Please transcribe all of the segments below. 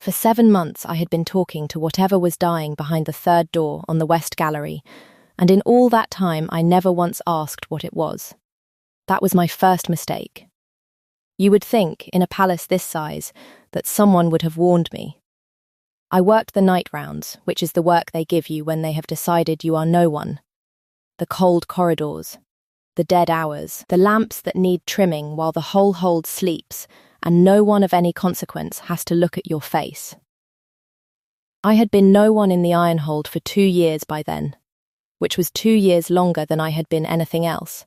For 7 months I had been talking to whatever was dying behind the third door on the west gallery, and in all that time I never once asked what it was. That was my first mistake. You would think, in a palace this size, that someone would have warned me. I worked the night rounds, which is the work they give you when they have decided you are no one. The cold corridors, the dead hours, the lamps that need trimming while the whole hold sleeps, and no one of any consequence has to look at your face. I had been no one in the iron hold for 2 years by then, which was 2 years longer than I had been anything else,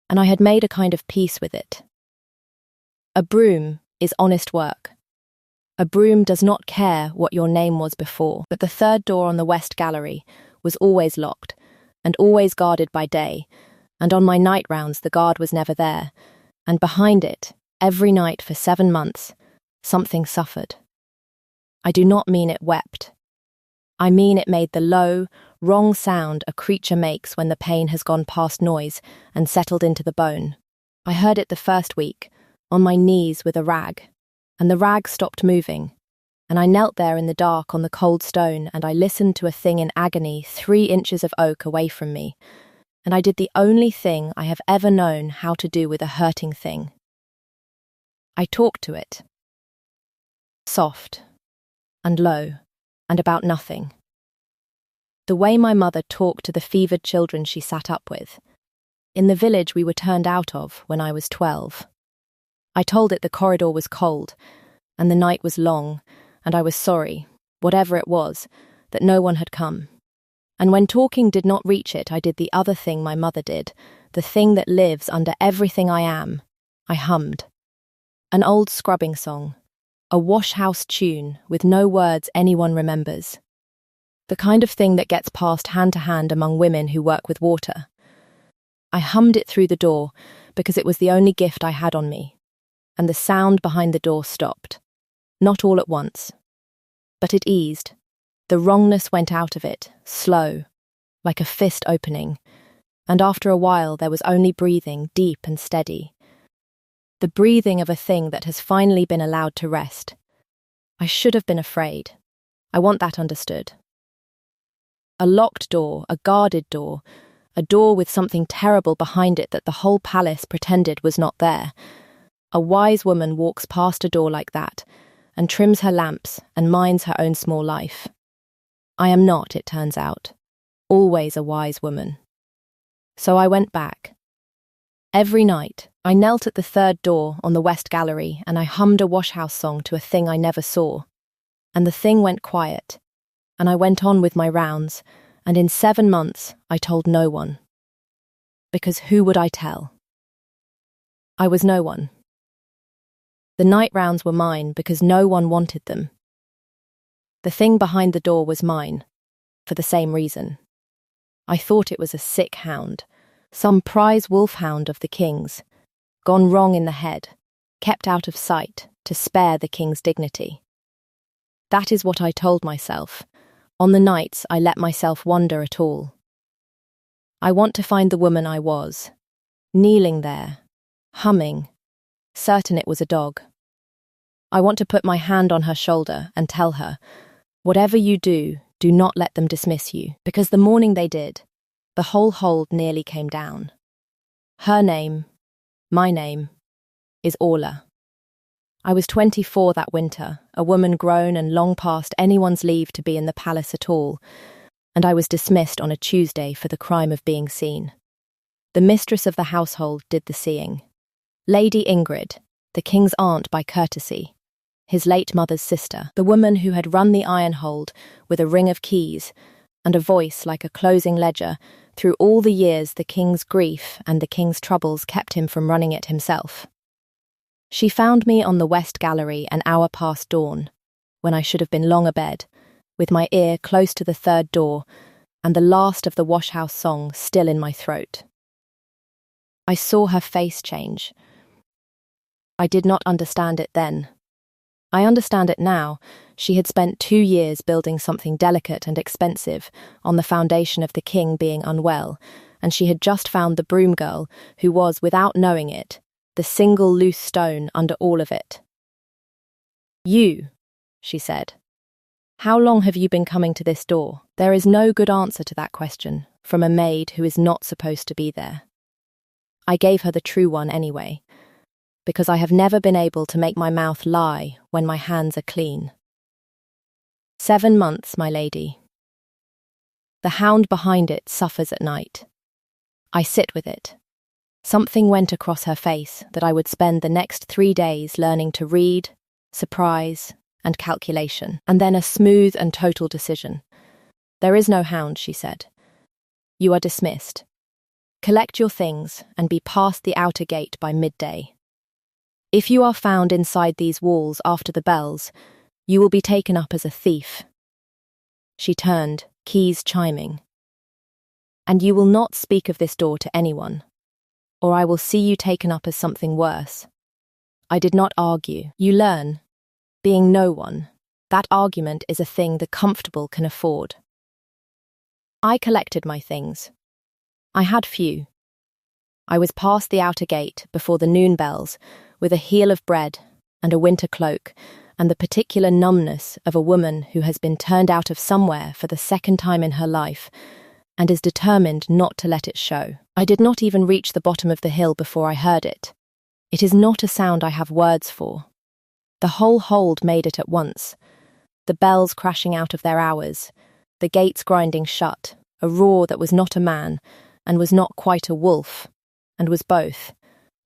and I had made a kind of peace with it. A broom is honest work. A broom does not care what your name was before, but the third door on the west gallery was always locked, and always guarded by day, and on my night rounds the guard was never there, and behind it, every night for 7 months, something suffered. I do not mean it wept. I mean it made the low, wrong sound a creature makes when the pain has gone past noise and settled into the bone. I heard it the first week, on my knees with a rag, and the rag stopped moving, and I knelt there in the dark on the cold stone and I listened to a thing in agony 3 inches of oak away from me, and I did the only thing I have ever known how to do with a hurting thing. I talked to it. Soft, and low, and about nothing. The way my mother talked to the fevered children she sat up with. In the village we were turned out of when I was 12. I told it the corridor was cold, and the night was long, and I was sorry, whatever it was, that no one had come. And when talking did not reach it, I did the other thing my mother did, the thing that lives under everything I am. I hummed. An old scrubbing song, a washhouse tune with no words anyone remembers. The kind of thing that gets passed hand to hand among women who work with water. I hummed it through the door because it was the only gift I had on me, and the sound behind the door stopped. Not all at once, but it eased. The wrongness went out of it, slow, like a fist opening, and after a while there was only breathing, deep and steady. The breathing of a thing that has finally been allowed to rest. I should have been afraid. I want that understood. A locked door, a guarded door, a door with something terrible behind it that the whole palace pretended was not there. A wise woman walks past a door like that, and trims her lamps and minds her own small life. I am not, it turns out, always a wise woman. So I went back. Every night, I knelt at the third door on the west gallery and I hummed a washhouse song to a thing I never saw. And the thing went quiet, and I went on with my rounds, and in 7 months I told no one. Because who would I tell? I was no one. The night rounds were mine because no one wanted them. The thing behind the door was mine, for the same reason. I thought it was a sick hound, some prize wolfhound of the king's, gone wrong in the head, kept out of sight to spare the king's dignity. That is what I told myself, on the nights I let myself wander at all. I want to find the woman I was, kneeling there, humming, certain it was a dog. I want to put my hand on her shoulder and tell her, whatever you do, do not let them dismiss you, because the morning they did, the whole hold nearly came down. Her name, my name, is Orla. I was 24 that winter, a woman grown and long past anyone's leave to be in the palace at all, and I was dismissed on a Tuesday for the crime of being seen. The mistress of the household did the seeing. Lady Ingrid, the king's aunt by courtesy, his late mother's sister, the woman who had run the iron hold with a ring of keys and a voice like a closing ledger through all the years the king's grief and the king's troubles kept him from running it himself. She found me on the west gallery an hour past dawn, when I should have been long abed, with my ear close to the third door and the last of the washhouse song still in my throat. I saw her face change. I did not understand it then. I understand it now. She had spent 2 years building something delicate and expensive on the foundation of the king being unwell, and she had just found the broom-girl, who was, without knowing it, the single loose stone under all of it. You, she said. How long have you been coming to this door? There is no good answer to that question from a maid who is not supposed to be there. I gave her the true one anyway, because I have never been able to make my mouth lie when my hands are clean. 7 months, my lady. The hound behind it suffers at night. I sit with it. Something went across her face that I would spend the next 3 days learning to read, surprise, and calculation, and then a smooth and total decision. There is no hound, she said. You are dismissed. Collect your things and be past the outer gate by midday. If you are found inside these walls after the bells, you will be taken up as a thief. She turned, keys chiming. And you will not speak of this door to anyone, or I will see you taken up as something worse. I did not argue. You learn. Being no one, that argument is a thing the comfortable can afford. I collected my things. I had few. I was past the outer gate before the noon bells with a heel of bread and a winter cloak and the particular numbness of a woman who has been turned out of somewhere for the second time in her life and is determined not to let it show. I did not even reach the bottom of the hill before I heard it. It is not a sound I have words for. The whole hold made it at once. The bells crashing out of their hours, the gates grinding shut, a roar that was not a man, and was not quite a wolf, and was both,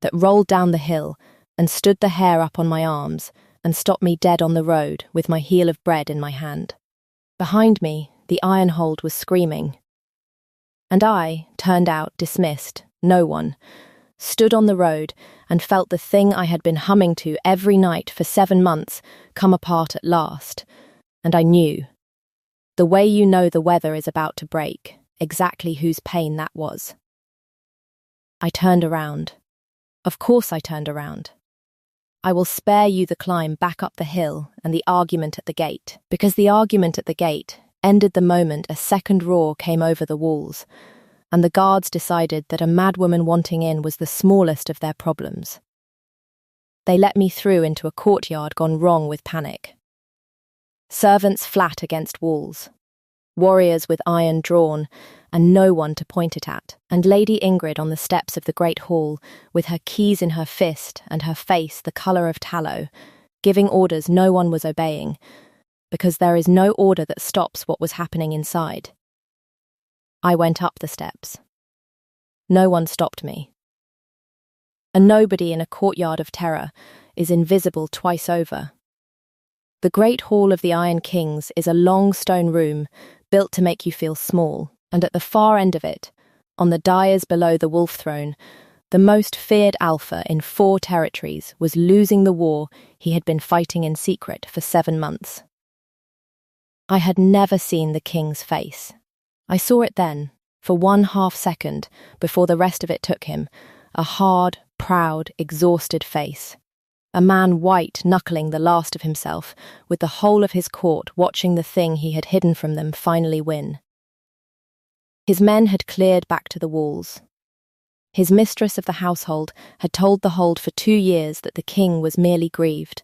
that rolled down the hill, and stood the hair up on my arms, and stopped me dead on the road, with my heel of bread in my hand. Behind me, the iron hold was screaming. And I, turned out, dismissed, no one, stood on the road and felt the thing I had been humming to every night for 7 months come apart at last. And I knew. The way you know the weather is about to break, exactly whose pain that was. I turned around. Of course I turned around. I will spare you the climb back up the hill and the argument at the gate, because the argument at the gate ended the moment a second roar came over the walls, and the guards decided that a madwoman wanting in was the smallest of their problems. They let me through into a courtyard gone wrong with panic. Servants flat against walls, warriors with iron drawn, and no one to point it at, and Lady Ingrid on the steps of the great hall, with her keys in her fist and her face the colour of tallow, giving orders no one was obeying, because there is no order that stops what was happening inside. I went up the steps. No one stopped me. A nobody in a courtyard of terror is invisible twice over. The great hall of the Iron Kings is a long stone room built to make you feel small, and at the far end of it, on the dais below the wolf throne, the most feared alpha in 4 territories was losing the war he had been fighting in secret for 7 months. I had never seen the king's face. I saw it then, for 1/2 second, before the rest of it took him, a hard, proud, exhausted face. A man white-knuckling the last of himself, with the whole of his court watching the thing he had hidden from them finally win. His men had cleared back to the walls. His mistress of the household had told the hold for 2 years that the king was merely grieved,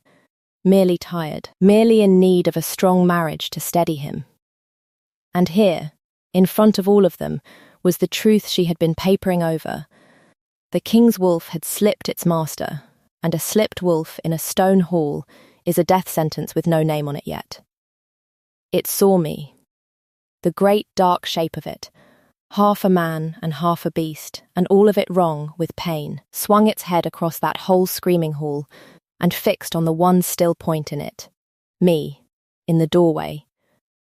merely tired, merely in need of a strong marriage to steady him. And here, in front of all of them, was the truth she had been papering over. The king's wolf had slipped its master, and a slipped wolf in a stone hall is a death sentence with no name on it yet. It saw me. The great dark shape of it, half a man and half a beast, and all of it wrong with pain, swung its head across that whole screaming hall, and fixed on the one still point in it, me, in the doorway,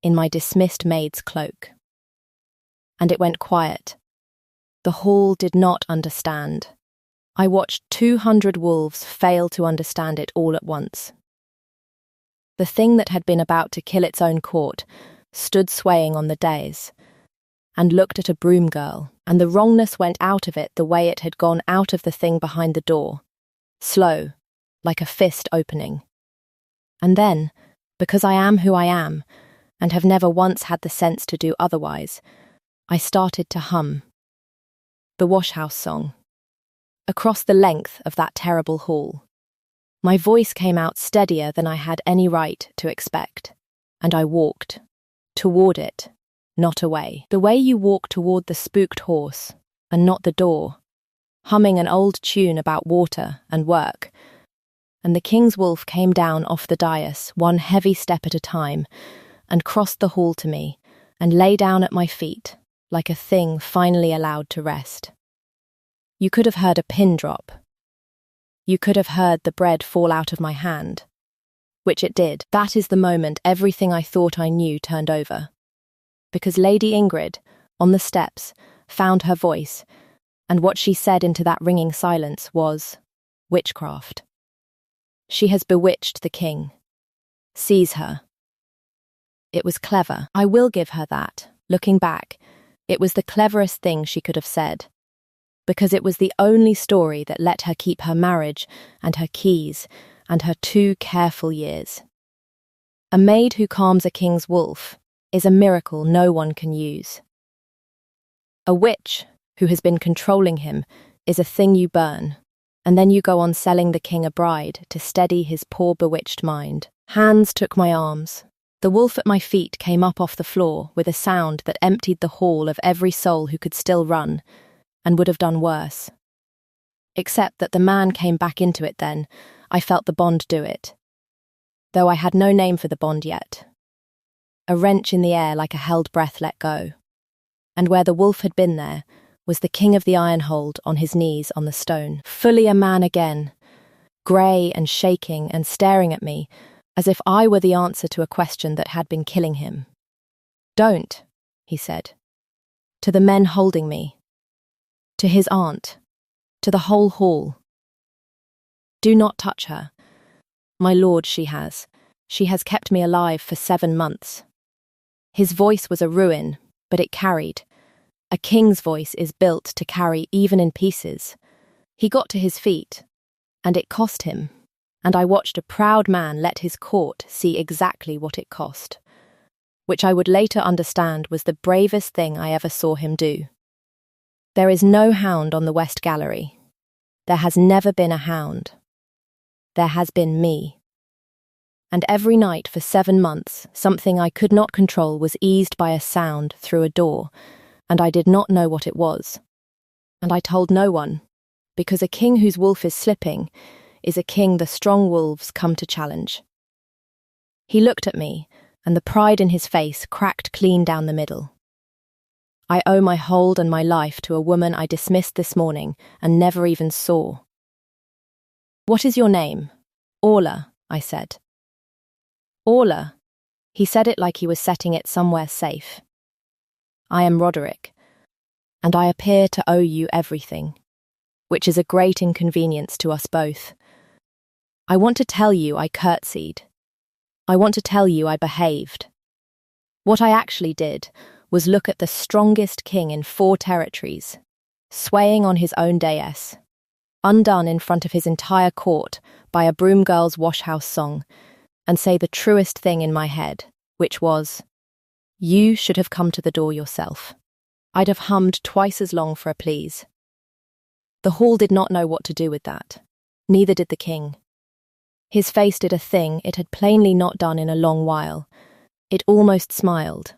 in my dismissed maid's cloak. And it went quiet. The hall did not understand. I watched 200 wolves fail to understand it all at once. The thing that had been about to kill its own court stood swaying on the dais, and looked at a broom-girl, and the wrongness went out of it the way it had gone out of the thing behind the door, slow, like a fist opening. And then, because I am who I am, and have never once had the sense to do otherwise, I started to hum. The washhouse song. Across the length of that terrible hall. My voice came out steadier than I had any right to expect, and I walked toward it, not away. The way you walk toward the spooked horse, and not the door, humming an old tune about water and work. And the king's wolf came down off the dais, one heavy step at a time, and crossed the hall to me, and lay down at my feet, like a thing finally allowed to rest. You could have heard a pin drop. You could have heard the bread fall out of my hand, which it did. That is the moment everything I thought I knew turned over. Because Lady Ingrid, on the steps, found her voice, and what she said into that ringing silence was witchcraft. She has bewitched the king. Seize her. It was clever. I will give her that. Looking back, it was the cleverest thing she could have said, because it was the only story that let her keep her marriage and her keys and her 2 careful years. A maid who calms a king's wolf is a miracle no one can use. A witch who has been controlling him is a thing you burn, and then you go on selling the king a bride to steady his poor bewitched mind. Hands took my arms. The wolf at my feet came up off the floor with a sound that emptied the hall of every soul who could still run, and would have done worse. Except that the man came back into it then. I felt the bond do it. Though I had no name for the bond yet. A wrench in the air like a held breath let go. And where the wolf had been there was the king of the ironhold on his knees on the stone, fully a man again, grey and shaking and staring at me, as if I were the answer to a question that had been killing him. "Don't," he said. To the men holding me. To his aunt. To the whole hall. "Do not touch her. My lord, she has. She has kept me alive for 7 months." His voice was a ruin, but it carried. A king's voice is built to carry even in pieces. He got to his feet, and it cost him. And I watched a proud man let his court see exactly what it cost, which I would later understand was the bravest thing I ever saw him do. There is no hound on the West Gallery. There has never been a hound. There has been me. And every night for 7 months, something I could not control was eased by a sound through a door, and I did not know what it was. And I told no one, because a king whose wolf is slipping is a king the strong wolves come to challenge. He looked at me, and the pride in his face cracked clean down the middle. I owe my hold and my life to a woman I dismissed this morning and never even saw. "What is your name?" "Orla," I said. "Orla." He said it like he was setting it somewhere safe. "I am Roderick, and I appear to owe you everything, which is a great inconvenience to us both. I want to tell you I curtsied. I want to tell you I behaved. What I actually did was look at the strongest king in 4 territories, swaying on his own dais, undone in front of his entire court by a broom-girl's washhouse song, and say the truest thing in my head, which was, you should have come to the door yourself. I'd have hummed twice as long for a please. The hall did not know what to do with that. Neither did the king. His face did a thing it had plainly not done in a long while. It almost smiled.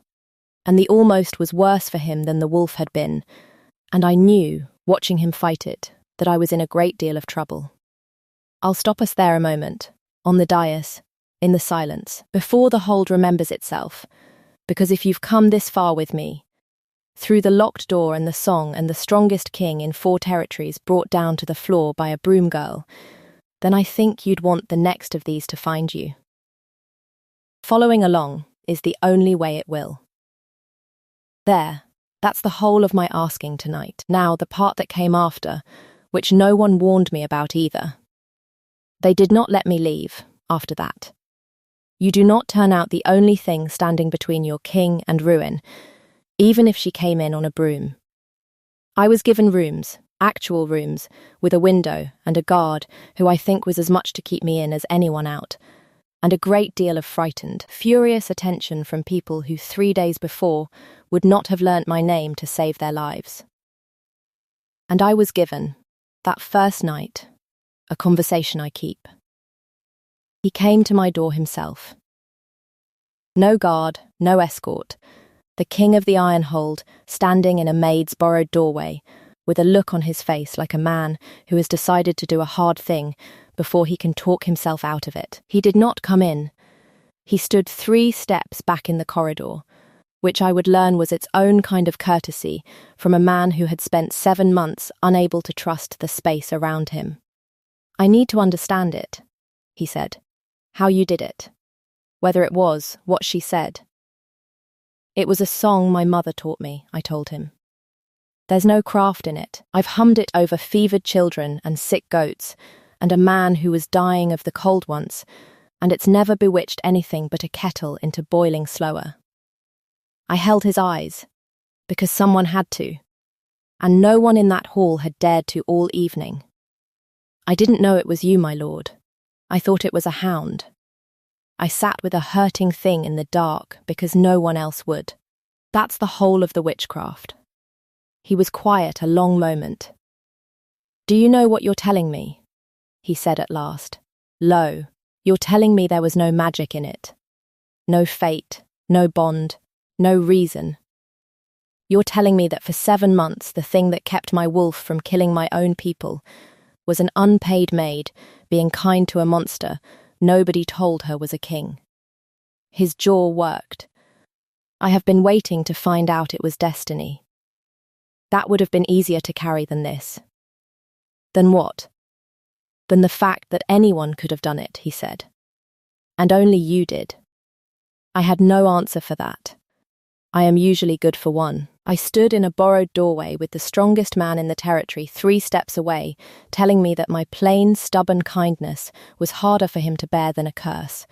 And the almost was worse for him than the wolf had been, and I knew, watching him fight it, that I was in a great deal of trouble. I'll stop us there a moment, on the dais, in the silence, before the hold remembers itself, because if you've come this far with me, through the locked door and the song and the strongest king in 4 territories brought down to the floor by a broom-girl, then I think you'd want the next of these to find you. Following along is the only way it will. There, that's the whole of my asking tonight. Now, the part that came after, which no one warned me about either. They did not let me leave after that. You do not turn out the only thing standing between your king and ruin, even if she came in on a broom. I was given rooms, actual rooms, with a window and a guard who I think was as much to keep me in as anyone out, and a great deal of frightened, furious attention from people who 3 days before would not have learnt my name to save their lives. And I was given, that first night, a conversation I keep. He came to my door himself. No guard, no escort. The king of the Ironhold, standing in a maid's borrowed doorway, with a look on his face like a man who has decided to do a hard thing before he can talk himself out of it. He did not come in. He stood 3 steps back in the corridor, which I would learn was its own kind of courtesy from a man who had spent 7 months unable to trust the space around him. "I need to understand it," he said. "How you did it. Whether it was what she said." "It was a song my mother taught me," I told him. "There's no craft in it. I've hummed it over fevered children and sick goats, and a man who was dying of the cold once, and it's never bewitched anything but a kettle into boiling slower." I held his eyes, because someone had to, and no one in that hall had dared to all evening. "I didn't know it was you, my lord. I thought it was a hound. I sat with a hurting thing in the dark because no one else would. That's the whole of the witchcraft." He was quiet a long moment. "Do you know what you're telling me?" he said at last. "Lo, you're telling me there was no magic in it. No fate, no bond, no reason. You're telling me that for 7 months the thing that kept my wolf from killing my own people was an unpaid maid being kind to a monster nobody told her was a king." His jaw worked. "I have been waiting to find out it was destiny. That would have been easier to carry than this." "Than what?" "Than the fact that anyone could have done it," he said. "And only you did." I had no answer for that. I am usually good for one. I stood in a borrowed doorway with the strongest man in the territory 3 steps away, telling me that my plain, stubborn kindness was harder for him to bear than a curse.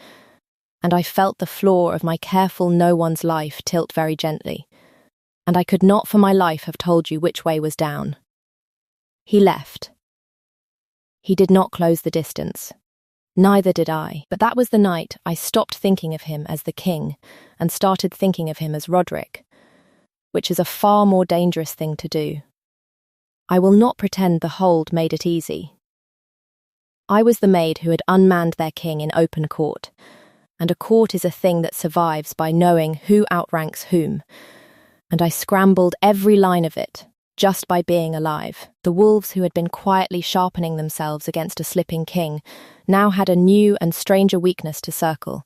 And I felt the floor of my careful no one's life tilt very gently. And I could not for my life have told you which way was down. He left. He did not close the distance. Neither did I. But that was the night I stopped thinking of him as the king and started thinking of him as Roderick, which is a far more dangerous thing to do. I will not pretend the hold made it easy. I was the maid who had unmanned their king in open court, and a court is a thing that survives by knowing who outranks whom, and I scrambled every line of it, just by being alive. The wolves who had been quietly sharpening themselves against a slipping king now had a new and stranger weakness to circle,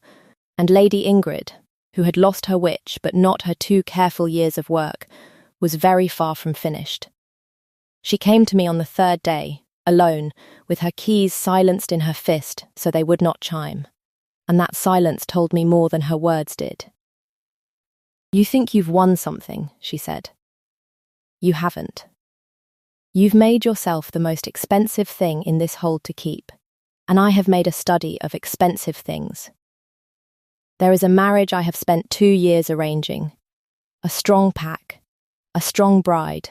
and Lady Ingrid, who had lost her witch but not her 2 careful years of work, was very far from finished. She came to me on the 3rd day, alone, with her keys silenced in her fist so they would not chime, and that silence told me more than her words did. "You think you've won something," she said. "You haven't. You've made yourself the most expensive thing in this hold to keep, and I have made a study of expensive things. There is a marriage I have spent 2 years arranging, a strong pack, a strong bride,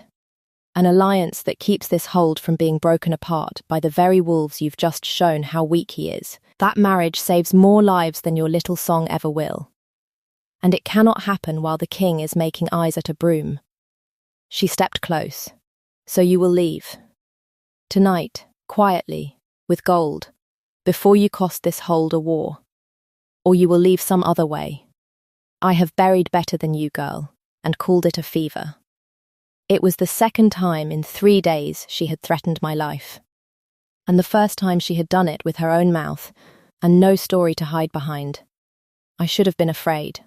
an alliance that keeps this hold from being broken apart by the very wolves you've just shown how weak he is. That marriage saves more lives than your little song ever will. And it cannot happen while the king is making eyes at a broom." She stepped close. "So you will leave. Tonight, quietly, with gold, before you cost this hold a war. Or you will leave some other way. I have buried better than you, girl, and called it a fever." It was the 2nd time in 3 days she had threatened my life, and the first time she had done it with her own mouth, and no story to hide behind. I should have been afraid.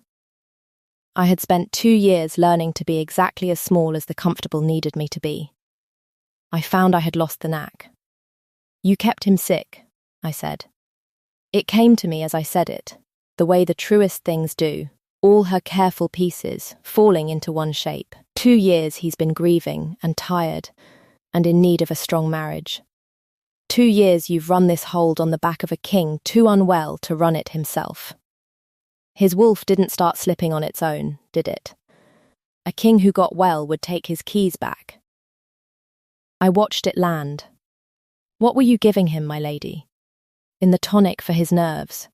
I had spent 2 years learning to be exactly as small as the comfortable needed me to be. I found I had lost the knack. "You kept him sick," I said. It came to me as I said it, the way the truest things do, all her careful pieces falling into one shape. 2 years he's been grieving and tired and in need of a strong marriage. 2 years you've run this hold on the back of a king too unwell to run it himself. His wolf didn't start slipping on its own, did it? A king who got well would take his keys back. I watched it land. What were you giving him, my lady? In the tonic for his nerves,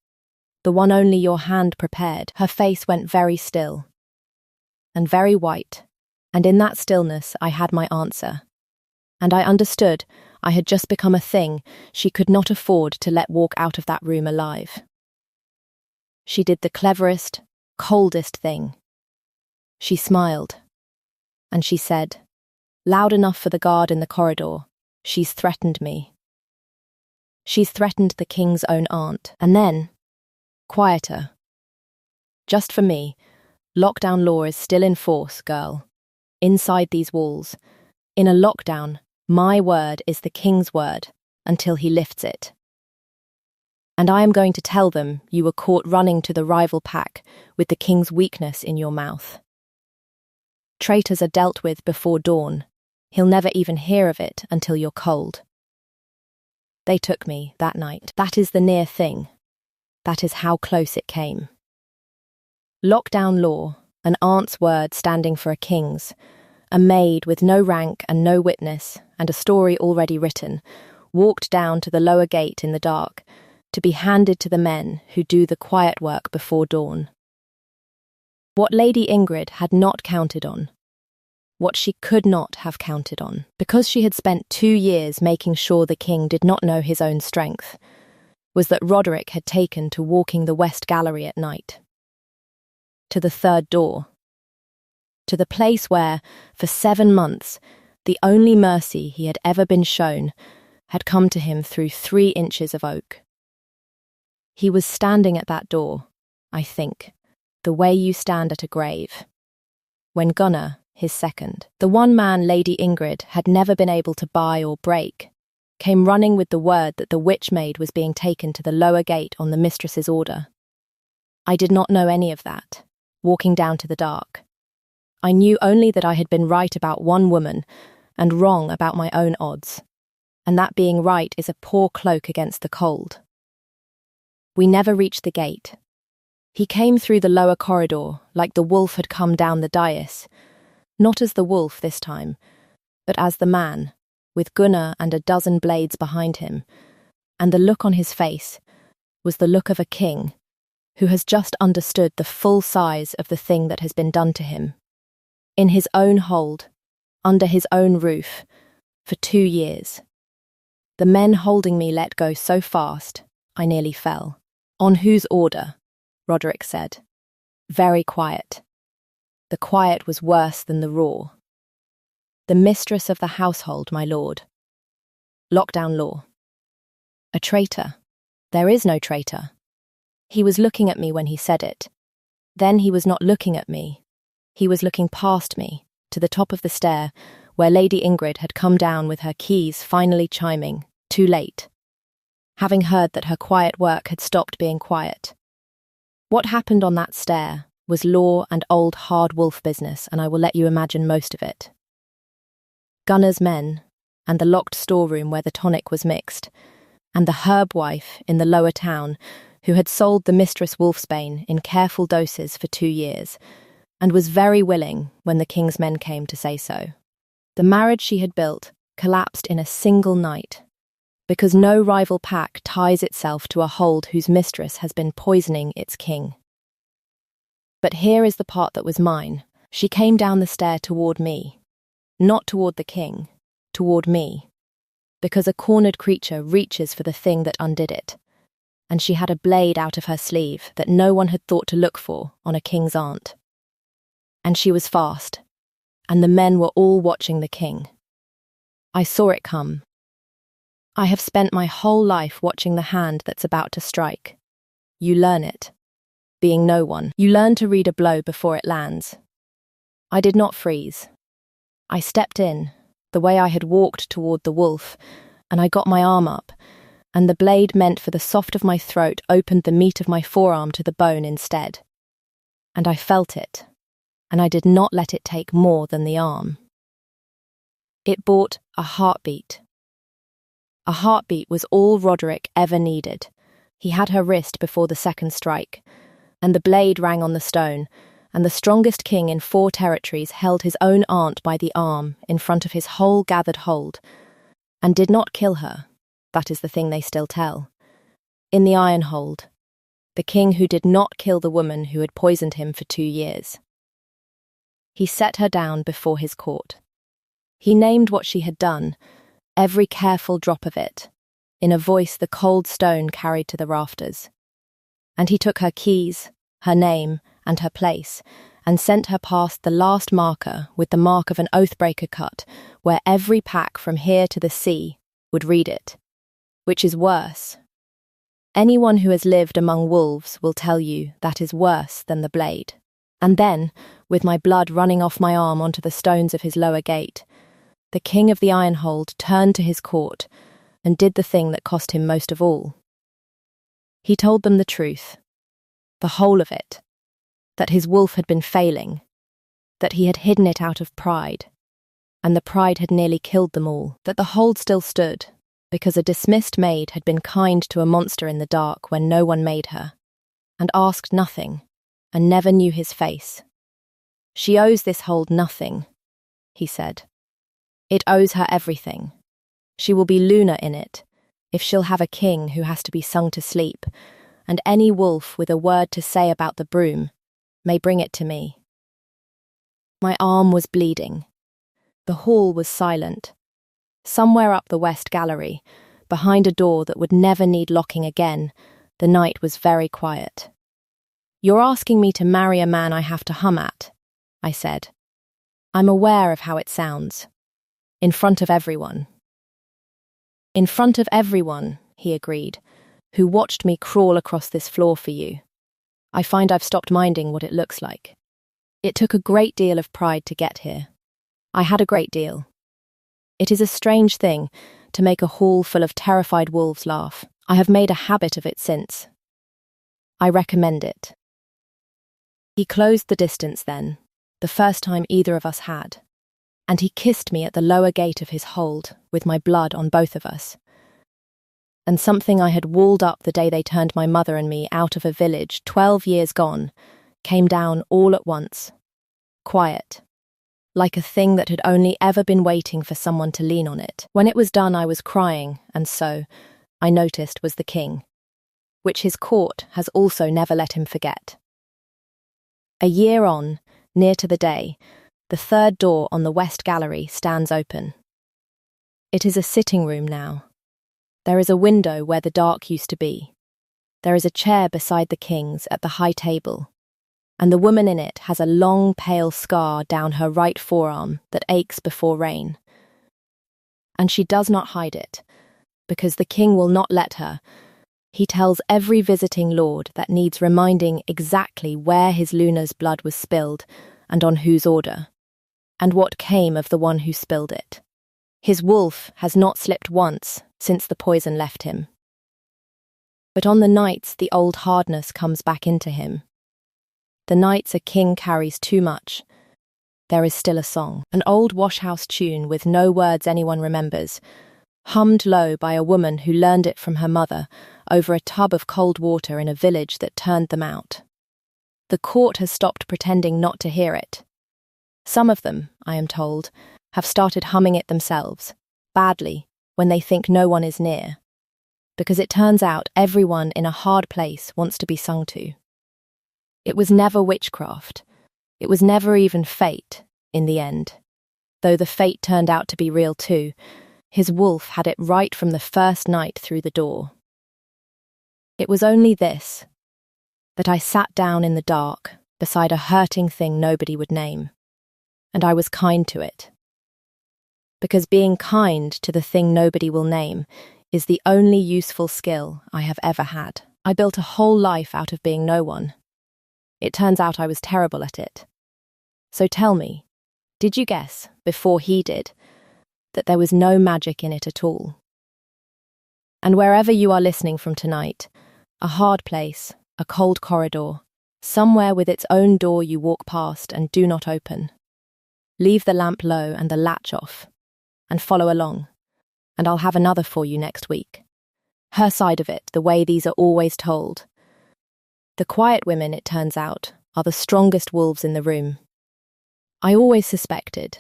the one only your hand prepared. Her face went very still and very white, and in that stillness I had my answer. And I understood I had just become a thing she could not afford to let walk out of that room alive. She did the cleverest, coldest thing. She smiled, and she said, loud enough for the guard in the corridor, "She's threatened me. She's threatened the king's own aunt." And then, quieter, "Just for me, lockdown law is still in force, girl. Inside these walls. In a lockdown, my word is the king's word until he lifts it. And I am going to tell them you were caught running to the rival pack with the king's weakness in your mouth. Traitors are dealt with before dawn. He'll never even hear of it until you're cold. They took me that night. That is the near thing. That is how close it came. Lockdown law, an aunt's word standing for a king's, a maid with no rank and no witness, and a story already written, walked down to the lower gate in the dark, to be handed to the men who do the quiet work before dawn. What Lady Ingrid had not counted on, what she could not have counted on, because she had spent 2 years making sure the king did not know his own strength, was that Roderick had taken to walking the West Gallery at night. To the third door. To the place where, for 7 months, the only mercy he had ever been shown had come to him through 3 inches of oak. He was standing at that door, I think, the way you stand at a grave. When Gunnar, his second, the one man Lady Ingrid had never been able to buy or break, came running with the word that the witch maid was being taken to the lower gate on the mistress's order. I did not know any of that, walking down to the dark. I knew only that I had been right about one woman and wrong about my own odds, and that being right is a poor cloak against the cold. We never reached the gate. He came through the lower corridor like the wolf had come down the dais, not as the wolf this time, but as the man, with Gunnar and a dozen blades behind him, and the look on his face was the look of a king who has just understood the full size of the thing that has been done to him. In his own hold, under his own roof, for 2 years. The men holding me let go so fast, I nearly fell. "On whose order?" Roderick said. Very quiet. The quiet was worse than the roar. "The mistress of the household, my lord. Lockdown law." "A traitor? There is no traitor." He was looking at me when he said it. Then he was not looking at me. He was looking past me, to the top of the stair, where Lady Ingrid had come down with her keys finally chiming, too late, having heard that her quiet work had stopped being quiet. What happened on that stair was law and old hard wolf business, and I will let you imagine most of it. Gunnar's men, and the locked storeroom where the tonic was mixed, and the herb wife in the lower town who had sold the mistress wolfsbane in careful doses for 2 years, and was very willing when the king's men came to say so. The marriage she had built collapsed in a single night, because no rival pack ties itself to a hold whose mistress has been poisoning its king. But here is the part that was mine. She came down the stair toward me, not toward the king, toward me, because a cornered creature reaches for the thing that undid it, and she had a blade out of her sleeve that no one had thought to look for on a king's aunt. And she was fast, and the men were all watching the king. I saw it come. I have spent my whole life watching the hand that's about to strike. You learn it. Being no one, you learn to read a blow before it lands. I did not freeze. I stepped in, the way I had walked toward the wolf, and I got my arm up, and the blade meant for the soft of my throat opened the meat of my forearm to the bone instead. And I felt it, and I did not let it take more than the arm. It bought a heartbeat. A heartbeat was all Roderick ever needed. He had her wrist before the second strike, and the blade rang on the stone, and the strongest king in 4 territories held his own aunt by the arm in front of his whole gathered hold, and did not kill her, that is the thing they still tell, in the iron hold, the king who did not kill the woman who had poisoned him for 2 years. He set her down before his court. He named what she had done, every careful drop of it, in a voice the cold stone carried to the rafters. And he took her keys, her name, and her place, and sent her past the last marker with the mark of an oathbreaker cut, where every pack from here to the sea would read it. Which is worse. Anyone who has lived among wolves will tell you that is worse than the blade. And then, with my blood running off my arm onto the stones of his lower gate, the king of the Ironhold turned to his court and did the thing that cost him most of all. He told them the truth, the whole of it, that his wolf had been failing, that he had hidden it out of pride, and the pride had nearly killed them all, that the hold still stood, because a dismissed maid had been kind to a monster in the dark when no one made her, and asked nothing, and never knew his face. She owes this hold nothing, he said. It owes her everything. She will be Luna in it, if she'll have a king who has to be sung to sleep, and any wolf with a word to say about the broom may bring it to me. My arm was bleeding. The hall was silent. Somewhere up the west gallery, behind a door that would never need locking again, the night was very quiet. You're asking me to marry a man I have to hum at, I said. I'm aware of how it sounds. In front of everyone. In front of everyone, he agreed, who watched me crawl across this floor for you. I find I've stopped minding what it looks like. It took a great deal of pride to get here. I had a great deal. It is a strange thing to make a hall full of terrified wolves laugh. I have made a habit of it since. I recommend it. He closed the distance then, the first time either of us had, and he kissed me at the lower gate of his hold, with my blood on both of us. And something I had walled up the day they turned my mother and me out of a village 12 years gone came down all at once, quiet, like a thing that had only ever been waiting for someone to lean on it. When it was done, I was crying, and so, I noticed, was the king, which his court has also never let him forget. A year on, near to the day, the third door on the west gallery stands open. It is a sitting room now. There is a window where the dark used to be. There is a chair beside the king's at the high table, and the woman in it has a long pale scar down her right forearm that aches before rain. And she does not hide it, because the king will not let her. He tells every visiting lord that needs reminding exactly where his Luna's blood was spilled and on whose order, and what came of the one who spilled it. His wolf has not slipped once since the poison left him. But on the nights the old hardness comes back into him. The nights a king carries too much, there is still a song, an old washhouse tune with no words anyone remembers, hummed low by a woman who learned it from her mother over a tub of cold water in a village that turned them out. The court has stopped pretending not to hear it. Some of them, I am told, have started humming it themselves, badly, when they think no one is near, because it turns out everyone in a hard place wants to be sung to. It was never witchcraft. It was never even fate, in the end. Though the fate turned out to be real too, his wolf had it right from the first night through the door. It was only this, that I sat down in the dark beside a hurting thing nobody would name, and I was kind to it. Because being kind to the thing nobody will name is the only useful skill I have ever had. I built a whole life out of being no one. It turns out I was terrible at it. So tell me, did you guess, before he did, that there was no magic in it at all? And wherever you are listening from tonight, a hard place, a cold corridor, somewhere with its own door you walk past and do not open, leave the lamp low and the latch off, and follow along, and I'll have another for you next week. Her side of it, the way these are always told. The quiet women, it turns out, are the strongest wolves in the room. I always suspected.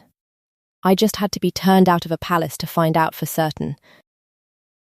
I just had to be turned out of a palace to find out for certain,